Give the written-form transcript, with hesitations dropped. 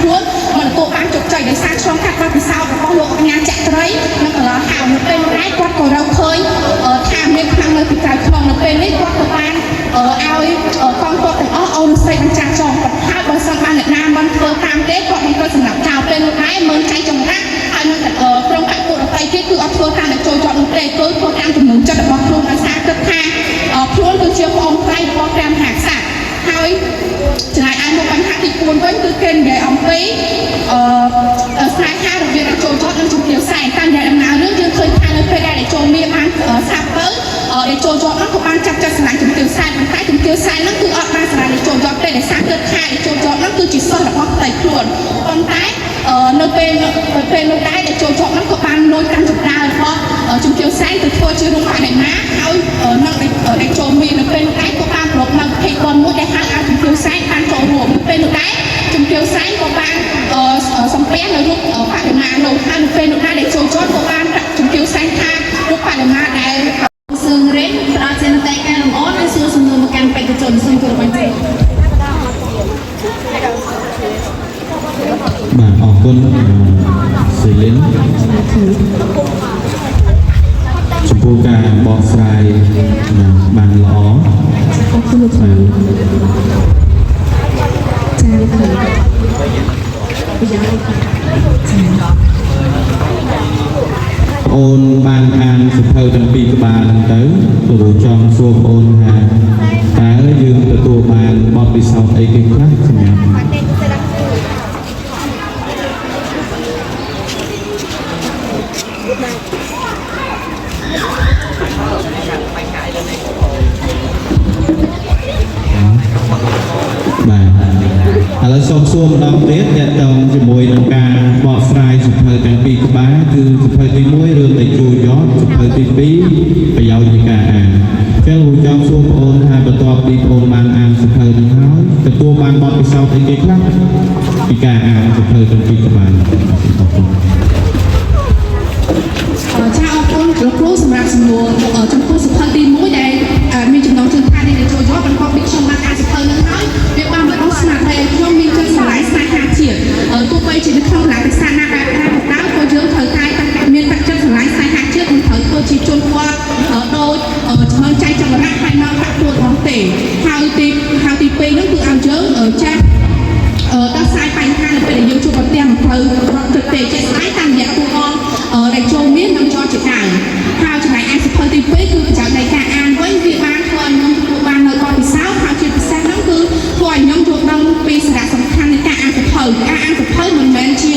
ខ្លួនមិនទទួលបានជោគជ័យដោយសារឆ្លងកាត់បទពិសោធន៍របស់លោកកញ្ញាចក្រីនិងកន្លងហើយនៅពេលនេះគាត់ក៏រកឃើញថាមានខ្លាំងនៅពីក្រៅខ្នងនៅពេលនេះគាត់ក៏បានឲ្យកងទ័ពទាំងអស់អូនសេចបញ្ចាចងគាត់ហើយបើសិនបានអ្នកណាមិនធ្វើតាមទេគាត់នឹងត្រូវសម្លាប់ចោលពេលនោះដែរមើលចៃចម្រាក់ហើយនឹងក្រុមបពុរតីទៀតគឺអត់ធ្វើតាមអ្នកចូលជាប់នោះទេគឺធ្វើតាមចំណងចិត្តរបស់ខ្លួនដោយសារគិតថាខ្លួនគឺជាប្អូនប្រៃរបស់ព្រះមហាក្សត្រហើយចំណែកឯមុខបញ្ហាទី4វិញគឺគេនិយាយអំពីស្នេហារវាងអ្នកចូលជាប់និងជំទាវសែនតាមរយៈដំណើររឿងយើងឃើញថានៅពេលដែលចូលមានបានស្រាប់ទៅដែលចូលជាប់នោះក៏បានចាប់ចិត្តស្រឡាញ់ជំទាវសែនប៉ុន្តែជំទាវសែននោះគឺអត់បានស្រឡាញ់ចូលជាប់ទេដោយសារគិតថាចូលជាប់នោះគឺជាសិស្សរបស់ផ្ទៃខ្លួនប៉ុន្តែនៅពេលនោះដែរដែលចូលជាប់នោះក៏បានលួចកាន់ចម្ដារបស់ជំទាវសែនទៅធ្វើជារូបបដិមាហើយនឹងដែលចូលមាននៅពេលនោះដែរក៏បានប្រឡប់នៅភេកបនមួយដែលហៅឲ្យជំទាវសែនបានចូលរួមនៅពេលនោះដែរជំទាវសែនក៏បានសំពះនៅរូបបដិមានោះហើយនៅពេលនោះដែរដែលចូលជាប់ក៏បានជំទាវសែនថារូបបដិមាដែលសឿងរេនផ្ដល់ជានតិការលំអនិងសួរសំណួរមកកាន់បេក្ខជនសូមគោរពអញ្ជើញបាទអរគុណសេលីនចំពោះការបកស្រាយបានល្អអរគុណលោកគ្រូចា៎លោកគ្រូប្រយោជន៍អូនបានអានសៀវភៅទាំងពីរក្បាលទៅគ្រូចង់សួរបងអូនថាតើយើងទទួលបានបទពិសោធន៍អីគេខ្លះសម្រាប់បាទឥឡូវសូមសួរម្ដងទៀតទាក់ទងជាមួយនឹងការបកស្រាយសៀវភៅទាំងពីរក្បាលគឺសៀវភៅទី1រឿងតេជោយ៉តសៀវភៅទី2ប្រយោជន៍នៃការអានចឹងહુંចង់សួរបងអូនថាបន្ទាប់ពីបងអូនបានអានសៀវភៅនេះហើយទទួលបានបទពិសោធន៍អីគេខ្លះពីការអានសៀវភៅទាំងពីរក្បាលចាអរគុណលោកគ្រូសម្រាប់សំណួរចំពោះសៀវភៅទី1ដែលមានចំណងជើងថានេះចូលយកបន្ទាប់ពីខ្ញុំបានអានសៀវភៅនឹងហើយវាបានបណ្ដុះស្មារតីឲ្យខ្ញុំមានចិត្តស្រឡាញ់ស្នេហាជាតិទោះបីជានៅក្នុងកលវិសាណាបែបណាក៏យើងត្រូវតែមានទឹកចិត្តស្រឡាញ់ស្នេហាជាតិមិនត្រូវធ្វើជាជនវត្តដូចឆ្លើយចៃចម្រាក់ហើយនៅបាក់ពួតរបស់ទេហើយទី2នោះគឺឲ្យយើងចាស់ដោះស្រាយបញ្ហានៅពេលដែលយើងជួបប្រទះអំពើរត់ទឹកទេចេះស្ដាយតាមរយៈគូអងដែលចូលមាននិងចរជាដើមហើយចំណែកឯសៀវភៅទី2គឺប្រចាំនៃការអានវិញវាបានធ្វើឲ្យខ្ញុំទទួលបាននៅបទពិសោធន៍ហើយជាពិសេសនោះគឺធ្វើឲ្យខ្ញុំយល់ដឹងពីសារៈសំខាន់នៃការអានសៀវភៅមិនមែនជា